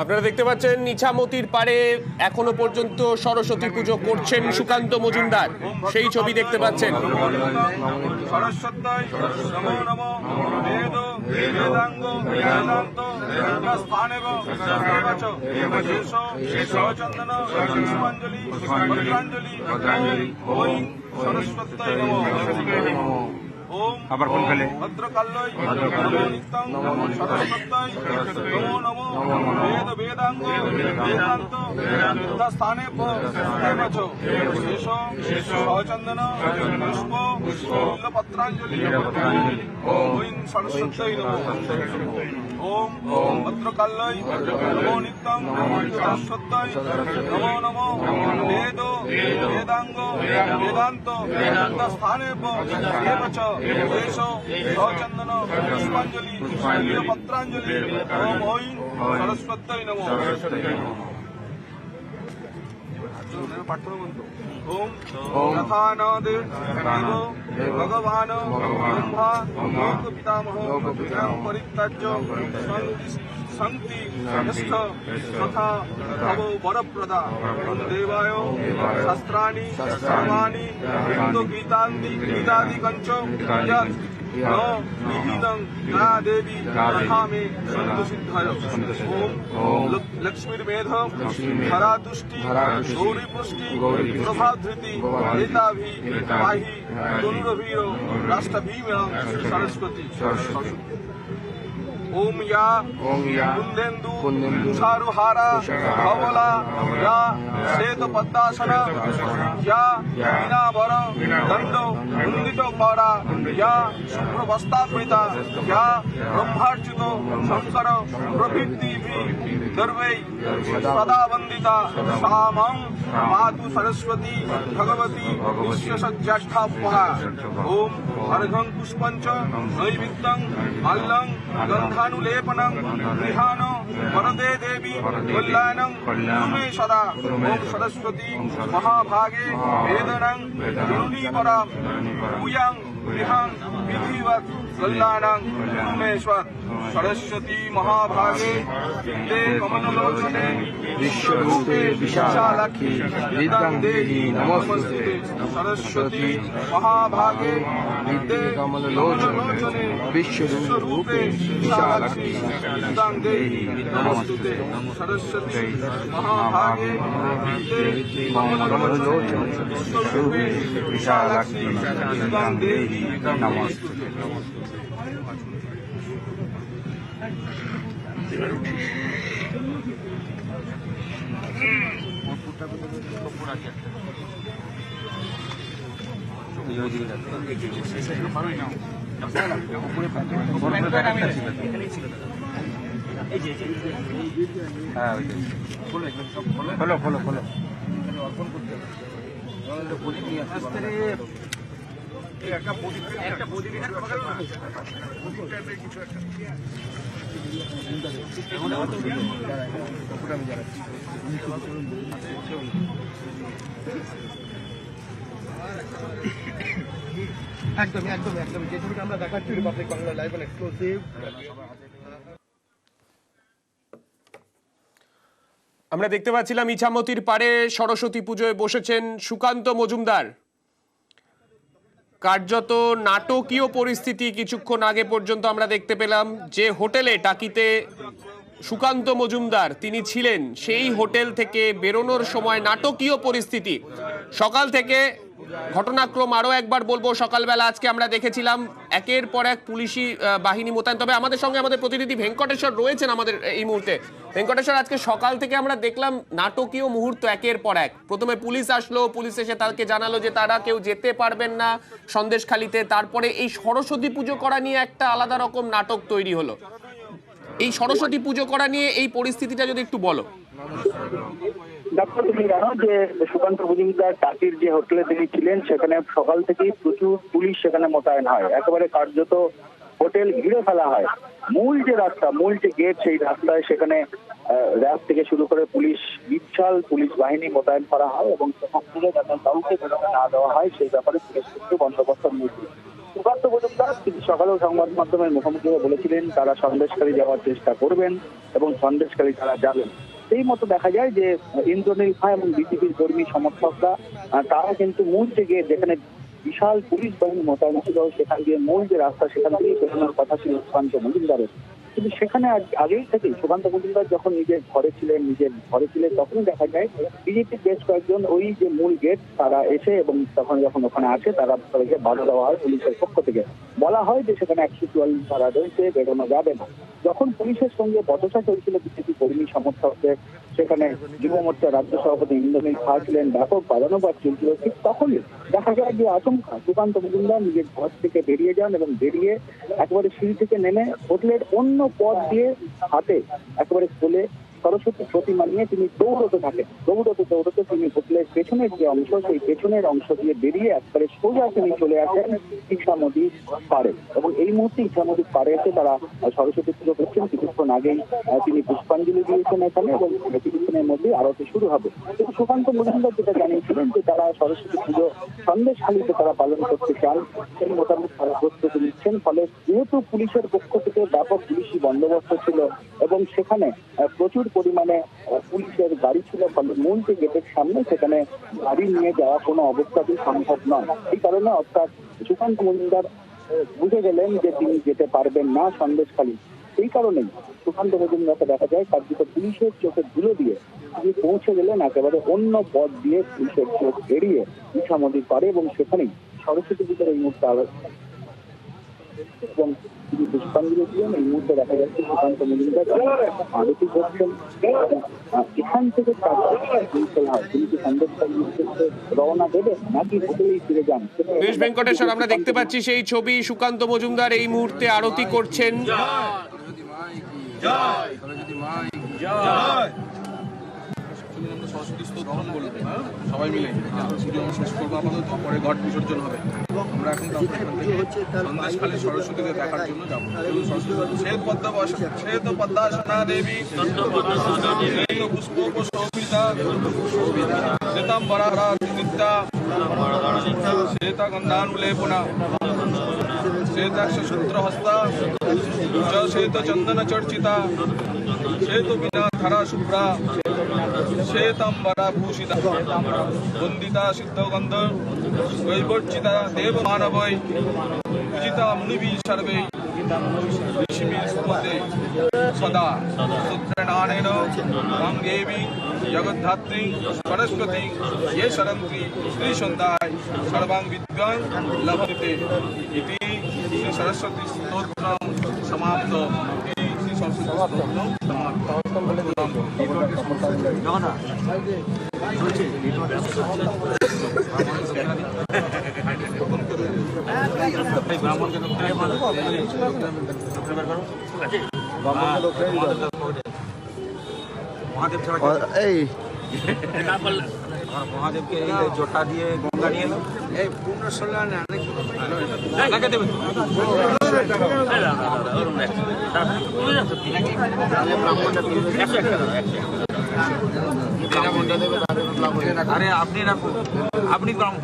আপনারা দেখতে পাচ্ছেন ইছামতির পারে এখনো পর্যন্ত সরস্বতী পুজো করছেন সুকান্ত মজুমদার, সেই ছবি দেখতে পাচ্ছেন। আবার কোন ফেলে ভদ্রকাল্যই নমো নিত্যং নমো সরস্বত্যই নমো নমো বেদ বেদাঙ্গ বেদান্ত স্থানে পথ শেষ সচন্দন পুষ্প পত্রাঞ্জলি ওম সরস্বত্যই নমঃ। ওম ওম ভদ্রকাল্যই নমো নিত্যং সরস্বত্যই নমো নমো বেদ বেদাঙ্গ বেদান্ত স্থানে পথ সচন্দন পুষ্পাঞ্জলি পত্রাঞ্জলি ওম ঐং সরস্বত্যই নমঃ। ওম যথা ন দেব ভগবান ব্রহ্মা লোক পিতামহ পরিত্যাজ্য শান্তি স্থ তথা ভব বরপ্রদা দেবায় শাস্ত্রাণি সর্বাণি গীতাদি কঞ্চ দেবী তথা মে সন্তু সিদ্ধায়। ওম লক্ষ্মীর্মেধ ধরা তুষ্টি গৌরী পুষ্টি প্রভাধৃতি নেতাভি পাহি তনুরভীর রাষ্ট্রভীম সরস্বতী। ওম ইয়া কুন্দেন্দু তুষারহারা ধবলা ইয়া শ্বেত পদ্মাসনা ইয়া বীণাবর দণ্ড কুন্দিত করা ইয়া শুভ্রবস্ত্রাবৃতা ইয়া ব্রহ্মার্চিত শঙ্কর প্রভৃতিভিঃ দর্বৈ সদা বন্দিতা সা মাং পাতু সরস্বতী ভগবতী বিশ্বসজ্জ্যেষ্ঠাপহা। ওম অর্ঘ্যং পুষ্পঞ্চ নৈবেদ্যং মাল্যং গন্ধানুলেপনং গৃহাণ বরদে দেবী কল্যাণং কুরুমে সদা। ওম সরস্বতী মহাভাগে বেদনং জননীপরা ভূয়াং গৃহাং বিধিবৎ কল্যাণং কুরুমেশ্বর। সরস্বতী মহাভাগে বিদ্যে কমললোচনে বিশ্বরূপে বিশালাক্ষী বিদ্যাং দেহি নমস্তুতে। সরস্বতী মহাভাগে বিদ্যে কমললোচনে বিশ্বরূপে বিশালাক্ষী বিদ্যাং দেহি নমস্তুতে। সরস্বতী মহাভাগে বিদ্যে কমললোচনে বিশ্বরূপে বিশালাক্ষী বিদ্যাং দেহি নমস্তুতে। খোলো খোলো খোলো একদমই একদমই একদমই যে ছবিটা আমরা দেখাচ্ছি Republic Bangla live and exclusive. আমরা দেখতে পাচ্ছিলাম ইছামতির পারে সরস্বতী পুজোয় বসেছেন সুকান্ত মজুমদার। কার্যত নাটকীয় পরিস্থিতি কিছুক্ষণ আগে পর্যন্ত আমরা দেখতে পেলাম। যে হোটেলে টাকিতে সুকান্ত মজুমদার তিনি ছিলেন, সেই হোটেল থেকে বেরোনোর সময় নাটকীয় পরিস্থিতি। সকাল থেকে ঘটনাক্রম আরও একবার বলবো, সকালবেলা আজকে আমরা দেখেছিলাম একের পর এক পুলিশি বাহিনী মোতায়েন। তবে আমাদের সঙ্গে আমাদের প্রতিনিধি ভেঙ্কটেশ্বর রয়েছেন আমাদের এই মুহূর্তে। ভেঙ্কটেশ্বর, আজকে সকাল থেকে আমরা দেখলাম নাটকীয় মুহূর্ত একের পর এক। প্রথমে পুলিশ আসলো, পুলিশ এসে তাদেরকে জানালো যে তারা কেউ যেতে পারবেন না সন্দেশখালিতে। তারপরে এই সরস্বতী পুজো করা নিয়ে একটা আলাদা রকম নাটক তৈরি হলো। এই সরস্বতী পুজো করা নিয়ে এই পরিস্থিতিটা যদি একটু বলো। ডাক্তার, তুমি জানো যে সুকান্ত মজুমদার টাকির যে হোটেলে তিনি ছিলেন সেখানে সকাল থেকেই প্রচুর পুলিশ সেখানে মোতায়েন হয়। একেবারে কার্যত হোটেল ঘিরে ফেলা হয়। মূল যে রাস্তা, মূল যে গেট, সেই রাস্তায় সেখানে র্যাব থেকে শুরু করে পুলিশ, বিশাল পুলিশ বাহিনী মোতায়েন করা হয় এবং সেখান থেকে যাতে কাউকে বেরোতে না দেওয়া হয় সেই ব্যাপারে পুলিশ কিন্তু বন্দোবস্ত নিয়েছে। সুকান্ত মজুমদার তিনি সকালেও সংবাদ মাধ্যমের মুখোমুখি হয়ে বলেছিলেন তারা সন্দেশখালী যাওয়ার চেষ্টা করবেন এবং সন্দেশখালী তারা যাবেন। সেই মতো দেখা যায় যে ইন্দ্রনীল খাঁ এবং বিজেপির কর্মী সমর্থকরা তারা কিন্তু মূল থেকে যেখানে বিশাল পুলিশ বাহিনী মোতায়েন ছিল সেখান দিয়ে মূল যে রাস্তা সেখান থেকেই বেরোনোর কথা ছিল সুকান্ত মজুমদারের, কিন্তু সেখানে আগেই থেকেই সুকান্ত মজুমদার যখন নিজের ঘরে ছিলেন তখনই দেখা যায় বিজেপির বেশ কয়েকজন ওই যে মূল গেট তারা এসে এবং তখন যখন ওখানে আসে তারা তাদেরকে বাধা দেওয়া হয় পুলিশের পক্ষ থেকে। বলা হয় যে সেখানে 144 ধারা রয়েছে, বেরোনো যাবে না। যখন পুলিশের সঙ্গে বচসা চলছিল বিজেপি কর্মী সমর্থকদের, সেখানে যুব মোর্চার রাজ্য সভাপতি ইন্দ্রনীল খাঁ ছিলেন, ব্যাপক বাদানুবাদ চলছিল, ঠিক তখনই দেখা যায় যে আচমকা সুকান্ত মজুমদার নিজের ঘর থেকে বেরিয়ে যান এবং বেরিয়ে একেবারে সিঁড়ি থেকে নেমে হোটেলের অন্য পথ দিয়ে হাতে একেবারে খুলে সরস্বতী প্রতিমা নিয়ে তিনি দৌড়তে থাকেন। দৌড়তে তিনি হোটেলের পেছনের যে অংশ সেই পেছনের অংশ দিয়ে বেরিয়ে একবারে সোজা তিনি চলে আসেন ইছামতির পাড়ে এবং এই মুহূর্তে ইছামতির পাড়ে এসে তারা সরস্বতী পুজো করছেন। কিছুক্ষণ আগেই তিনি পুষ্পাঞ্জলি দিয়েছেন এখানে এবং কিছুক্ষণের মধ্যে আরতি শুরু হবে। কিন্তু সুকান্ত মজুমদার যেটা জানিয়েছিলেন যে তারা সরস্বতী পুজো সন্দেশখালীতে তারা পালন করতে চান, সেই মোতাবেক তারা প্রস্তুতি নিচ্ছেন। ফলে যেহেতু পুলিশের পক্ষ থেকে ব্যাপক পুলিশি বন্দোবস্ত ছিল এবং সেখানে প্রচুর পরিমাণে পুলিশের গাড়ি ছিল, ফলে মূল যে গেটের সামনে সেখানে গাড়ি নিয়ে যাওয়া কোনো অবস্থাতেই সম্ভব নয়। এই কারণে অর্থাৎ সুকান্ত মজুমদার বুঝে গেলেন যে তিনি যেতে পারবেন না সন্দেশখালী। সেই কারণেই সুকান্ত মজুমদারকে দেখা যায় কার্যত পুলিশের চোখে ধুলো দিয়ে তিনি পৌঁছে গেলেন একেবারে অন্য পথ দিয়ে পুলিশের চোখ এড়িয়ে ইছামতির পারে এবং সেখানেই সরস্বতী পুজোর এই মুহূর্তে এবং তিনি পুষ্পাঞ্জলি দিলেন। এই মুহূর্তে দেখা যাচ্ছে সুকান্ত মজুমদার আরতি করছেন। এখান থেকে তিনি কি সন্দেশখালী উদ্দেশ্যে রওনা দেবেন নাকি হোটেলেই ফিরে যান? বেশ ভেঙ্কটেশ্বর, আমরা দেখতে পাচ্ছি সেই ছবি। সুকান্ত মজুমদার এই মুহূর্তে আরতি করছেন। সরস্বতী স্তোত্র বলবে সবাই মিলে পুজো শেষ করবো আপাতত, পরে ঘট বিসর্জন হবে। আমরা এখন সন্দেশখালী সরস্বতীকে দেখার জন্য যাবো। শ্বেত পদ্মাসনা দেবী পুষ্প শোভিতা শ্বেতাম্বরা নিত্যা শ্বেতা গন্ধানুলেপনা শ্বেতাক্ষ সূত্রহস্তা শ্বেত চন্দন চর্চিতা শ্বেত বিনা ধরা শুভ্রা শ্বেতাম্বরা ভূষিতা বন্দিতা সিদ্ধগন্ধ বৈবর্চিতা দেব মানবৈ পূজিতা মুনিভি সর্বৈ ঋষিভি স্মৃতে সদা সূত্রনারায়ণ রাম দেবী জগদ্ধাত্রী সরস্বতী ये शरन्ति श्री सन्दाय सर्वांग विद्वां लभते इति श्री सरस्वती स्तोत्र समाप्त। श्री सरस्वती स्तोत्र মহাদেবকে এই জটা দিয়ে গঙ্গা নিয়ে এলো এই পূর্ণ সল্যাণ আরে আপনি রাখুন, আপনি ব্রাহ্মণ।